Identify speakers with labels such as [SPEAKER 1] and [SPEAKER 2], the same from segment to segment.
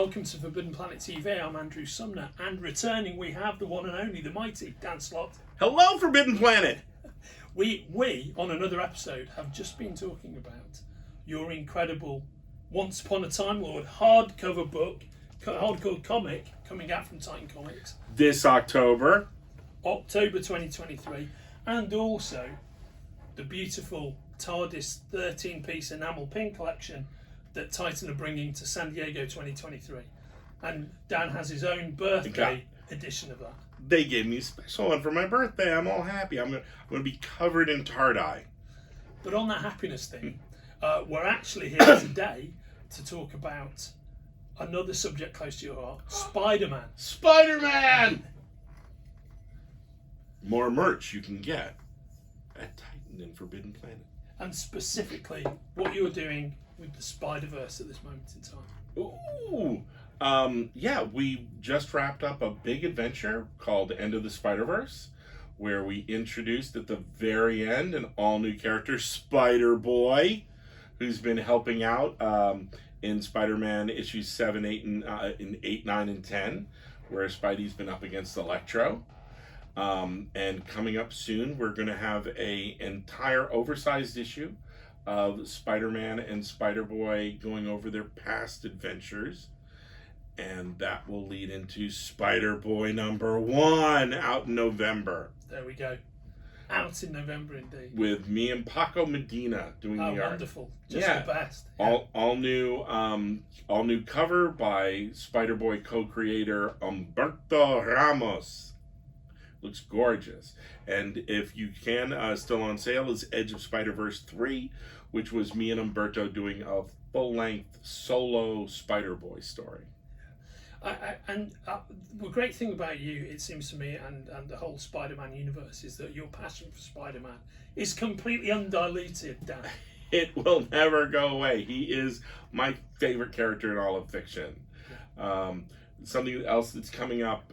[SPEAKER 1] welcome to Forbidden Planet TV. I'm Andrew Sumner, and returning we have the one and only, the mighty Dan Slott.
[SPEAKER 2] Hello, Forbidden Planet!
[SPEAKER 1] We, on another episode, have just been talking about your incredible Once Upon a Time Lord hardcover comic coming out from Titan Comics.
[SPEAKER 2] This October
[SPEAKER 1] 2023, and also the beautiful TARDIS 13-piece enamel pin collection that Titan are bringing to San Diego 2023. And Dan has his own birthday edition of that.
[SPEAKER 2] They gave me a special one for my birthday. I'm all happy. I'm gonna be covered in tar-dye.
[SPEAKER 1] But on that happiness thing, we're actually here today to talk about another subject close to your heart, Spider-Man.
[SPEAKER 2] Spider-Man! More merch you can get at Titan and Forbidden Planet.
[SPEAKER 1] And specifically, what you're doing with the Spider-Verse at this moment in time.
[SPEAKER 2] Ooh! Yeah, we just wrapped up a big adventure called End of the Spider-Verse, where we introduced at the very end an all-new character, Spider-Boy, who's been helping out in Spider-Man issues 7, 8, and 8, 9, and 10, where Spidey's been up against Electro. And coming up soon, we're going to have an entire oversized issue of Spider-Man and Spider-Boy going over their past adventures. And that will lead into Spider-Boy #1 out in November.
[SPEAKER 1] There we go. Out in November indeed.
[SPEAKER 2] With me and Paco Medina doing the art.
[SPEAKER 1] Oh, wonderful. Just the best.
[SPEAKER 2] Yeah. All new cover by Spider-Boy co-creator Humberto Ramos. Looks gorgeous. And if you can, still on sale is Edge of Spider-Verse 3, which was me and Humberto doing a full-length solo Spider-Boy story.
[SPEAKER 1] The great thing about you, it seems to me, and the whole Spider-Man universe, is that your passion for Spider-Man is completely undiluted, Dan.
[SPEAKER 2] It will never go away. He is my favorite character in all of fiction. Yeah. Something else that's coming up,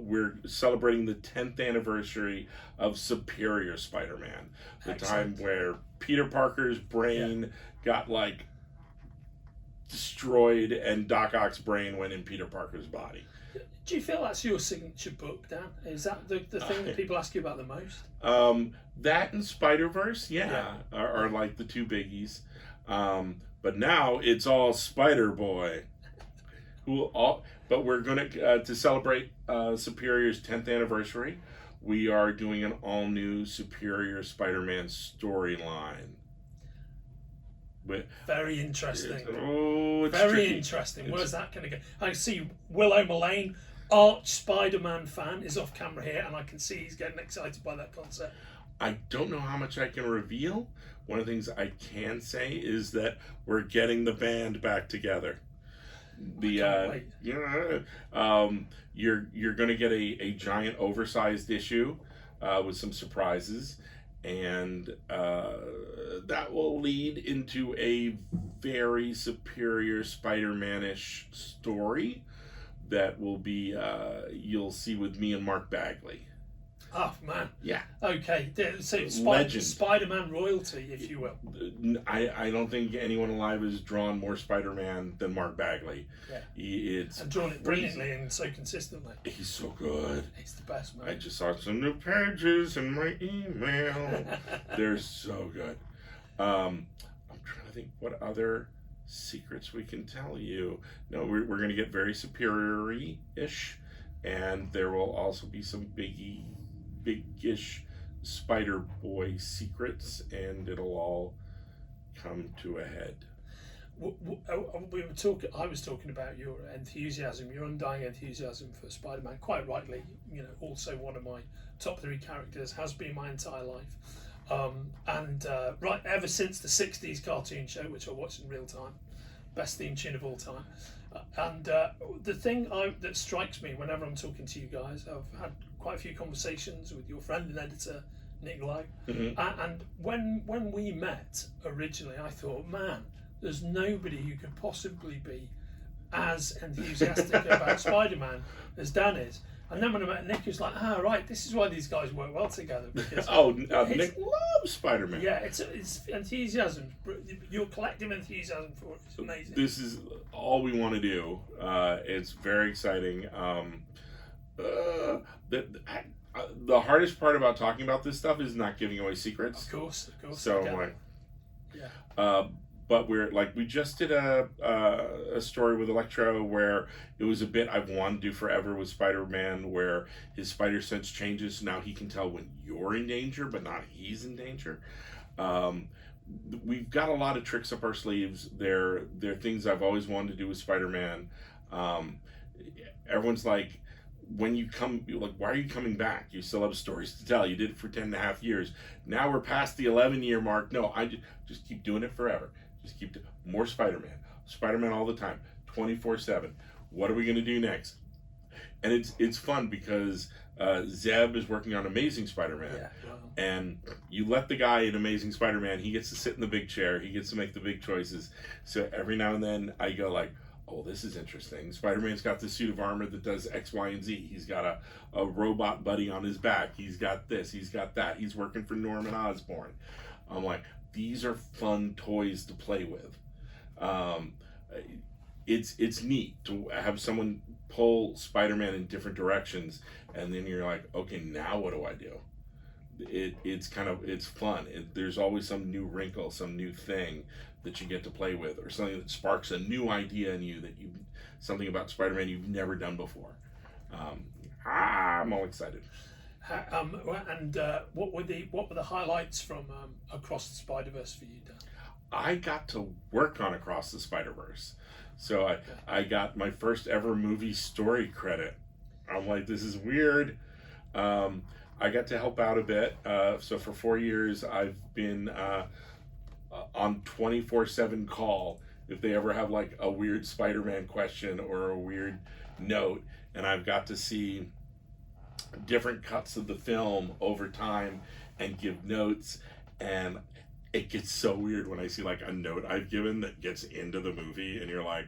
[SPEAKER 2] we're celebrating the 10th anniversary of Superior Spider-Man. The
[SPEAKER 1] Excellent.
[SPEAKER 2] Time where Peter Parker's brain got, destroyed and Doc Ock's brain went in Peter Parker's body.
[SPEAKER 1] Do you feel that's your signature book, Dan? Is that the thing that people ask you about the most?
[SPEAKER 2] That and Spider-Verse, are like the two biggies. But now it's all Spider-Boy. But we're going to celebrate Superior's 10th anniversary, we are doing an all-new Superior Spider-Man storyline.
[SPEAKER 1] Very interesting.
[SPEAKER 2] It's
[SPEAKER 1] very
[SPEAKER 2] tricky.
[SPEAKER 1] Interesting. Where's that going to go? I see Willow Mullane, arch Spider-Man fan, is off camera here, and I can see he's getting excited by that concept.
[SPEAKER 2] I don't know how much I can reveal. One of the things I can say is that we're getting the band back together. You're going to get a giant oversized issue with some surprises, and that will lead into a very Superior Spider-Man-ish story that will be you'll see with me and Mark Bagley.
[SPEAKER 1] Oh, man.
[SPEAKER 2] Yeah.
[SPEAKER 1] Okay. So
[SPEAKER 2] Legend.
[SPEAKER 1] Spider-Man royalty, if you will.
[SPEAKER 2] I don't think anyone alive has drawn more Spider-Man than Mark Bagley.
[SPEAKER 1] Yeah. And drawn it brilliantly and so consistently.
[SPEAKER 2] He's so good.
[SPEAKER 1] He's the best, man.
[SPEAKER 2] I just saw some new pages in my email. They're so good. I'm trying to think what other secrets we can tell you. No, we're going to get very Superior-ish, and there will also be some big-ish Spider-Boy secrets, and it'll all come to a head.
[SPEAKER 1] I was talking about your enthusiasm, your undying enthusiasm for Spider-Man, quite rightly. Also one of my top 3 characters, has been my entire life, right ever since the 60s cartoon show, which I watched in real time, best theme tune of all time. And the thing that strikes me whenever I'm talking to you guys, I've had quite a few conversations with your friend and editor Nick Lowe, and when we met originally, I thought, man, there's nobody who could possibly be as enthusiastic about Spider-Man as Dan is. And then when I met Nick, he was like, right, this is why these guys work well together. Because
[SPEAKER 2] Nick loves love Spider-Man.
[SPEAKER 1] Yeah, it's enthusiasm. Your collective enthusiasm for it is amazing.
[SPEAKER 2] This is all we want to do. It's very exciting. The hardest part about talking about this stuff is not giving away secrets.
[SPEAKER 1] Of course.
[SPEAKER 2] So but we just did a story with Electro where it was a bit I've wanted to do forever with Spider-Man, where his spider sense changes. Now he can tell when you're in danger, but not he's in danger. We've got a lot of tricks up our sleeves. They're things I've always wanted to do with Spider-Man. Everyone's like, when you come, like, why are you coming back? You still have stories to tell. You did it for 10.5 years. Now we're past the 11-year mark. No, I just keep doing it forever. Just keep more Spider-Man all the time, 24/7. What are we going to do next? And it's fun because Zeb is working on Amazing Spider-Man.
[SPEAKER 1] Yeah, wow.
[SPEAKER 2] And you let the guy in Amazing Spider-Man, he gets to sit in the big chair. He gets to make the big choices. So every now and then I go like, oh, this is interesting. Spider-Man's got this suit of armor that does X, Y, and Z. He's got a robot buddy on his back. He's got this. He's got that. He's working for Norman Osborn. I'm like, these are fun toys to play with. It's neat to have someone pull Spider-Man in different directions, and then you're like, okay, now what do I do? It's fun. There's always some new wrinkle, some new thing that you get to play with, or something that sparks a new idea in you something about Spider-Man you've never done before. I'm all excited.
[SPEAKER 1] And what were the highlights from Across the Spider-Verse for you, Dan?
[SPEAKER 2] I got to work on Across the Spider-Verse, so I got my first ever movie story credit. I'm like, this is weird. I got to help out a bit. So for 4 years, I've been on 24/7 call if they ever have like a weird Spider-Man question or a weird note, and I've got to see different cuts of the film over time and give notes, and it gets so weird when I see like a note I've given that gets into the movie and you're like,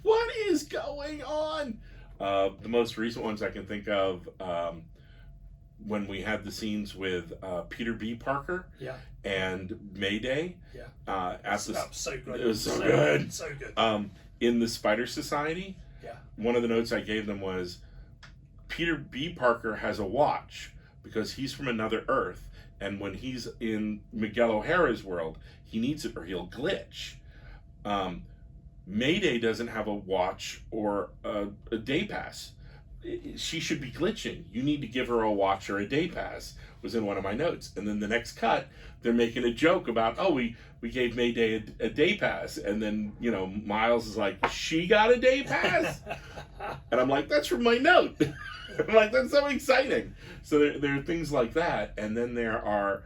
[SPEAKER 2] what is going on? The most recent ones I can think of, when we had the scenes with Peter B. Parker and Mayday.
[SPEAKER 1] That was so great.
[SPEAKER 2] It was so good.
[SPEAKER 1] So good.
[SPEAKER 2] In the Spider Society, one of the notes I gave them was, Peter B. Parker has a watch because he's from another Earth, and when he's in Miguel O'Hara's world, he needs it or he'll glitch. Mayday doesn't have a watch or a day pass. She should be glitching. You need to give her a watch or a day pass, was in one of my notes. And then the next cut, they're making a joke about, oh, we gave Mayday a day pass. And then, Miles is like, she got a day pass? And I'm like, that's from my note. I'm like, that's so exciting. So there are things like that. And then there are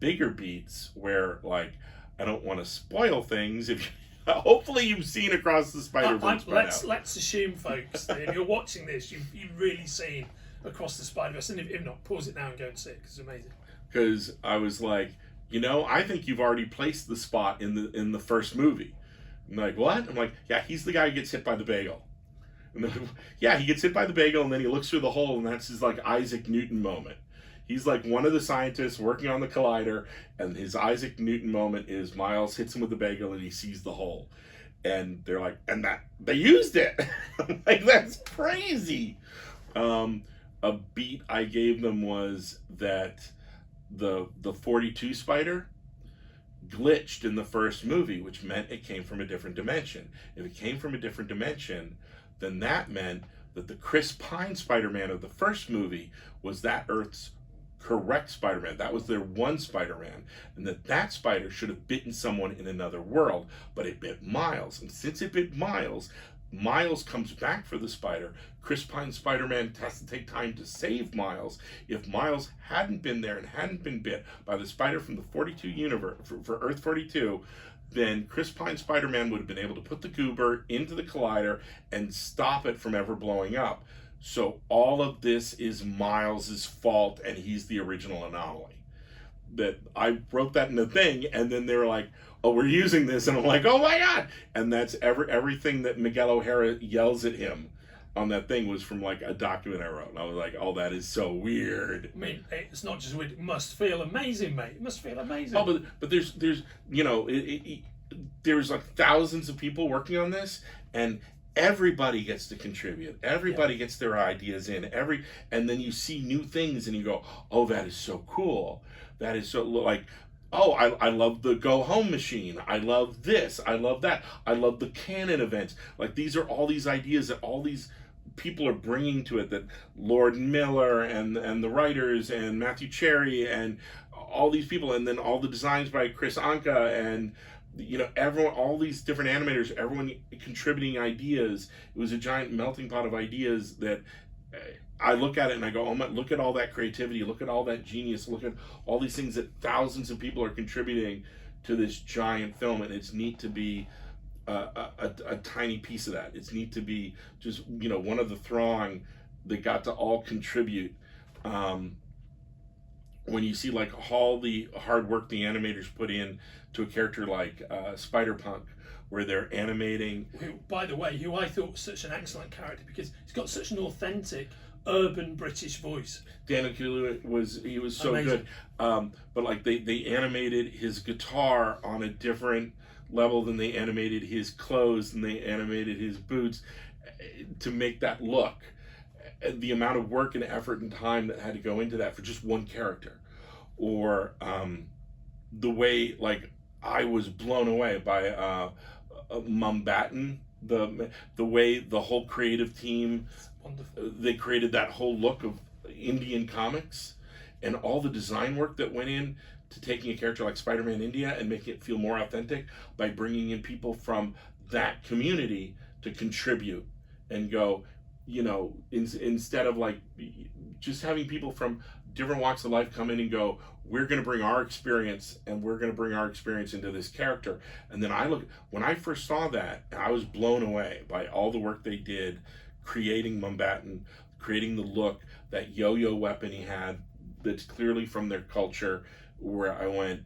[SPEAKER 2] bigger beats where, like, I don't want to spoil things. Hopefully you've seen Across the Spider-Verse by now.
[SPEAKER 1] Let's assume, folks, that if you're watching this, you've really seen Across the Spider-Verse. And if not, pause it now and go and see it, because it's amazing.
[SPEAKER 2] Because I was like, I think you've already placed the spot in the first movie. I'm like, what? I'm like, yeah, he's the guy who gets hit by the bagel. And then, yeah, he gets hit by the bagel, and then he looks through the hole, and that's his, like, Isaac Newton moment. He's like one of the scientists working on the collider, and his Isaac Newton moment is Miles hits him with the bagel, and he sees the hole. And they're like, and that, they used it! I'm like, that's crazy! A beat I gave them was that the 42 spider glitched in the first movie, which meant it came from a different dimension. If it came from a different dimension, then that meant that the Chris Pine Spider-Man of the first movie was that Earth's correct Spider-Man. That was their one Spider-Man. And that spider should have bitten someone in another world, but it bit Miles. And since it bit Miles, Miles comes back for the spider. Chris Pine's Spider-Man has to take time to save Miles. If Miles hadn't been there and hadn't been bit by the spider from the 42 universe, for Earth 42, then Chris Pine's Spider-Man would have been able to put the goober into the collider and stop it from ever blowing up. So all of this is Miles' fault, and he's the original anomaly. That I wrote that in the thing, and then they were like, oh, we're using this, and I'm like, oh my god! And that's everything that Miguel O'Hara yells at him on that thing was from like a document I wrote, and I was like, "Oh, that is so weird."
[SPEAKER 1] I mean, it's not just weird. It must feel amazing, mate. It must feel amazing.
[SPEAKER 2] Oh, but there's there's like thousands of people working on this, and everybody gets to contribute. Everybody gets their ideas in. And then you see new things, and you go, "Oh, that is so cool. That is so like." Oh, I love the go home machine. I love this. I love that. I love the canon events. Like, these are all these ideas that all these people are bringing to it, that Lord Miller and the writers and Matthew Cherry and all these people, and then all the designs by Chris Anka, and everyone, all these different animators, everyone contributing ideas. It was a giant melting pot of ideas that I look at it and I go, "Oh my, look at all that creativity, look at all that genius, look at all these things that thousands of people are contributing to this giant film." And it's neat to be a tiny piece of that. It's neat to be just one of the throng that got to all contribute. When you see like all the hard work the animators put in to a character like Spider-Punk, where they're animating,
[SPEAKER 1] who, by the way, who I thought was such an excellent character because he's got such an authentic urban British voice.
[SPEAKER 2] Dan Slott was so
[SPEAKER 1] Amazing.
[SPEAKER 2] good. But like they animated his guitar on a different level than they animated his clothes and they animated his boots to make that look. The amount of work and effort and time that had to go into that for just one character. Or the way, like, I was blown away by Mumbattan, the way the whole creative team,
[SPEAKER 1] Wonderful.
[SPEAKER 2] They created that whole look of Indian comics, and all the design work that went in to taking a character like Spider-Man India and making it feel more authentic by bringing in people from that community to contribute and go, instead of like just having people from different walks of life come in and go, "We're going to bring our experience, and we're going to bring our experience into this character." And then when I first saw that, I was blown away by all the work they did creating Mumbattan, creating the look, that yo-yo weapon he had that's clearly from their culture, where I went,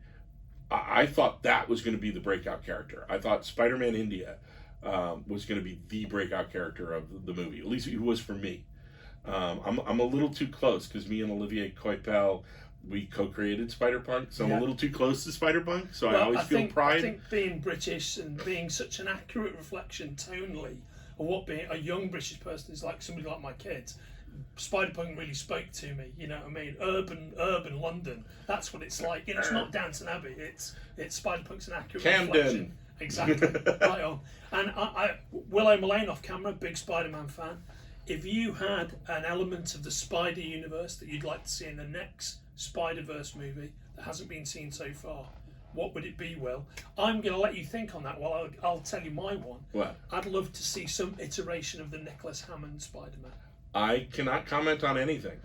[SPEAKER 2] I thought that was going to be the breakout character. I thought Spider-Man India was going to be the breakout character of the movie. At least it was for me. I'm a little too close because me and Olivier Coipel, we co-created Spider-Punk, so I'm a little too close to Spider-Punk, so I always feel pride.
[SPEAKER 1] I think being British and being such an accurate reflection tonally of what being a young British person is like, somebody like my kids, Spider-Punk really spoke to me. You know what I mean? Urban London. That's what it's like. It's not Downton Abbey. It's Spider-Punk's an accurate reflection. Exactly. Right on. And Willow Mullane off camera, big Spider-Man fan. If you had an element of the Spider universe that you'd like to see in the next Spider-Verse movie that hasn't been seen so far, what would it be, Will? I'm going to let you think on that while I'll tell you my one.
[SPEAKER 2] What?
[SPEAKER 1] I'd love to see some iteration of the Nicholas Hammond Spider-Man.
[SPEAKER 2] I cannot comment on anything.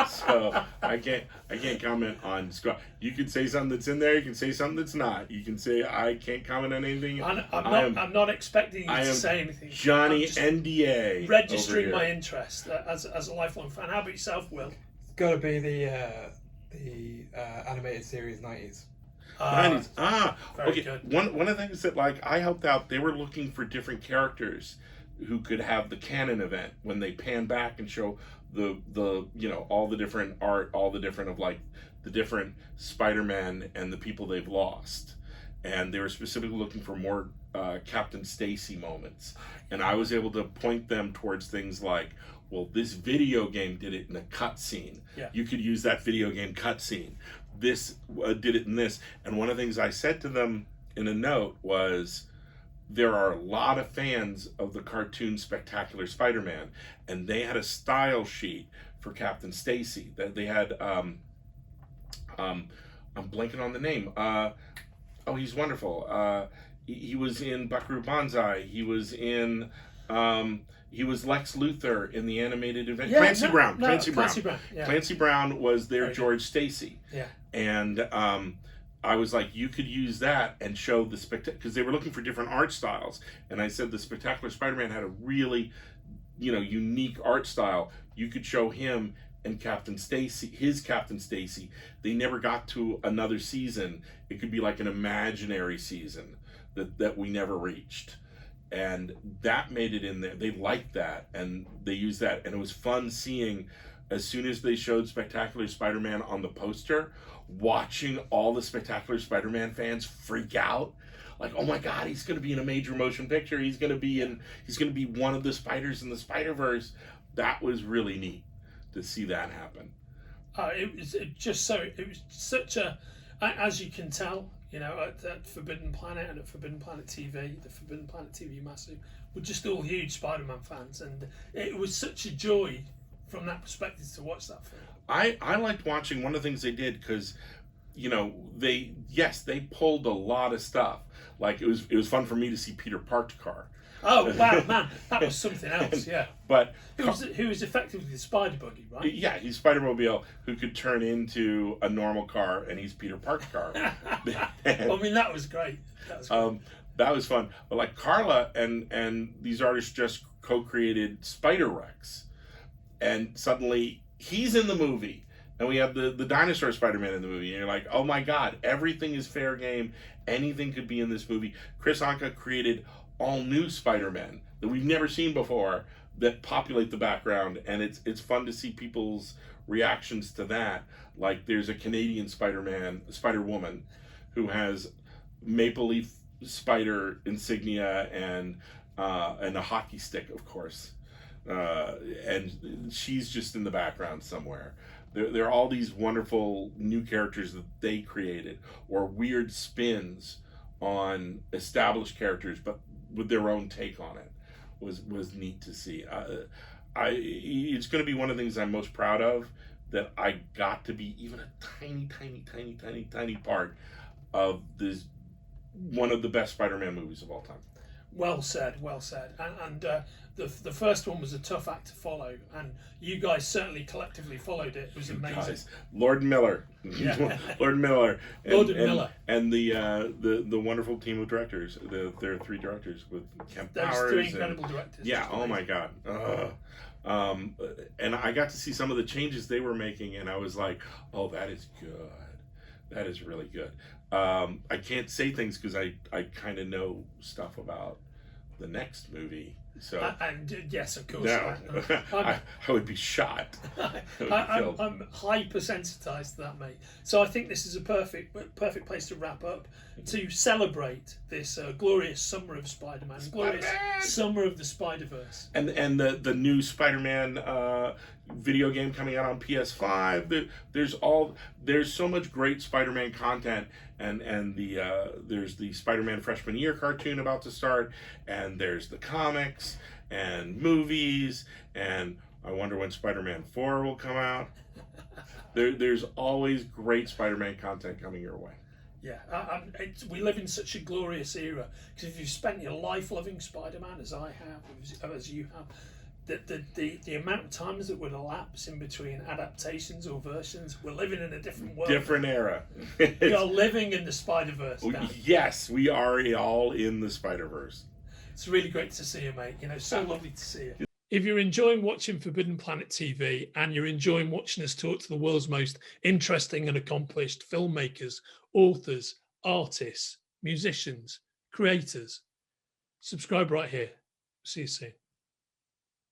[SPEAKER 2] So I can't comment on Scott. You can say something that's in there. You can say something that's not. You can say I can't comment on anything.
[SPEAKER 1] I'm not expecting you to say anything.
[SPEAKER 2] Johnny NDA.
[SPEAKER 1] Registering my interest as a lifelong fan. How about yourself, Will?
[SPEAKER 3] It's got to be the animated series 90s.
[SPEAKER 2] 90s.
[SPEAKER 1] Very
[SPEAKER 2] Okay.
[SPEAKER 1] good.
[SPEAKER 2] One of the things that like I helped out, they were looking for different characters who could have the canon event when they pan back and show the all the different art, all the different of like the different Spider-Man and the people they've lost. And they were specifically looking for more Captain Stacy moments. And I was able to point them towards things like, well, this video game did it in a cutscene.
[SPEAKER 1] Yeah.
[SPEAKER 2] You could use that video game cutscene. This did it in this. And one of the things I said to them in a note was, there are a lot of fans of the cartoon Spectacular Spider-Man, and they had a style sheet for Captain Stacy that they had. I'm blanking on the name. He's wonderful. He was in Buckaroo Banzai. He was in. He was Lex Luthor in the animated event. Clancy Brown.
[SPEAKER 1] Yeah.
[SPEAKER 2] Clancy Brown was their
[SPEAKER 1] Very
[SPEAKER 2] George Stacy.
[SPEAKER 1] Yeah.
[SPEAKER 2] And I was like, you could use that and show the because they were looking for different art styles. And I said the Spectacular Spider-Man had a really, unique art style. You could show him and Captain Stacy, his Captain Stacy. They never got to another season. It could be like an imaginary season that we never reached. and that made it in there. They liked that, and they used that, and it was fun seeing as soon as they showed Spectacular Spider-Man on the poster, watching all the Spectacular Spider-Man fans freak out. Like, oh my God, he's going to be in a major motion picture. He's going to be one of the spiders in the Spider-Verse. That was really neat to see that happen.
[SPEAKER 1] It was such a, as you can tell, you know, at Forbidden Planet and at Forbidden Planet TV, the Forbidden Planet TV Massive, we're just all huge Spider-Man fans, and it was such a joy from that perspective to watch that film.
[SPEAKER 2] I liked watching one of the things they did because, you know, they pulled a lot of stuff. Like it was fun for me to see Peter parked car.
[SPEAKER 1] Oh wow, man, that was something else. Yeah,
[SPEAKER 2] but
[SPEAKER 1] who was effectively the Spider Buggy, right?
[SPEAKER 2] Yeah, he's Spider-Mobile who could turn into a normal car, and he's Peter Park's car.
[SPEAKER 1] I mean, that was great.
[SPEAKER 2] That was fun. But like Carla and these artists just co-created Spider-Rex, and suddenly he's in the movie. And we have the dinosaur Spider-Man in the movie. And you're like, oh my God, everything is fair game. Anything could be in this movie. Chris Anka created all new Spider-Men that we've never seen before that populate the background. And it's fun to see people's reactions to that. Like there's a Canadian Spider-Woman, who has maple leaf spider insignia and a hockey stick, of course. And she's just in the background somewhere. There are all these wonderful new characters that they created, or weird spins on established characters, but with their own take on it. Was neat to see. It's going to be one of the things I'm most proud of, that I got to be even a tiny part of this, one of the best Spider-Man movies of all time.
[SPEAKER 1] Well said, well said. And the first one was a tough act to follow, and you guys certainly collectively followed it. It was amazing.
[SPEAKER 2] Guys, Lord Miller,
[SPEAKER 1] Yeah.
[SPEAKER 2] Lord Miller,
[SPEAKER 1] Miller,
[SPEAKER 2] and the wonderful team of directors. There are 3 directors with Kemp
[SPEAKER 1] those
[SPEAKER 2] Powers.
[SPEAKER 1] 3 incredible directors.
[SPEAKER 2] Yeah. Oh my God. And I got to see some of the changes they were making, and I was like, oh, that is good. That is really good. I can't say things because I kind of know stuff about the next movie. So
[SPEAKER 1] and yes, of course.
[SPEAKER 2] no, I would be shot.
[SPEAKER 1] I'm hypersensitized to that, mate. So I think this is a perfect place to wrap up, to celebrate this glorious summer of Spider-Man, glorious summer of the Spider-Verse,
[SPEAKER 2] and the new Spider-Man video game coming out on PS5. There's so much great Spider-Man content, and there's the Spider-Man freshman year cartoon about to start, and there's the comics and movies, and I wonder when Spider-Man 4 will come out. There's always great Spider-Man content coming your way.
[SPEAKER 1] Yeah, we live in such a glorious era, because if you've spent your life loving Spider-Man, as I have, as you have, the amount of times that would elapse in between adaptations or versions, we're living in a different world.
[SPEAKER 2] Different era.
[SPEAKER 1] We are living in the Spider-Verse now.
[SPEAKER 2] Yes, we are all in the Spider-Verse.
[SPEAKER 1] It's really great to see you, mate. You know, so lovely to see you. If you're enjoying watching Forbidden Planet TV, and you're enjoying watching us talk to the world's most interesting and accomplished filmmakers, authors, artists, musicians, creators, subscribe right here. See you soon.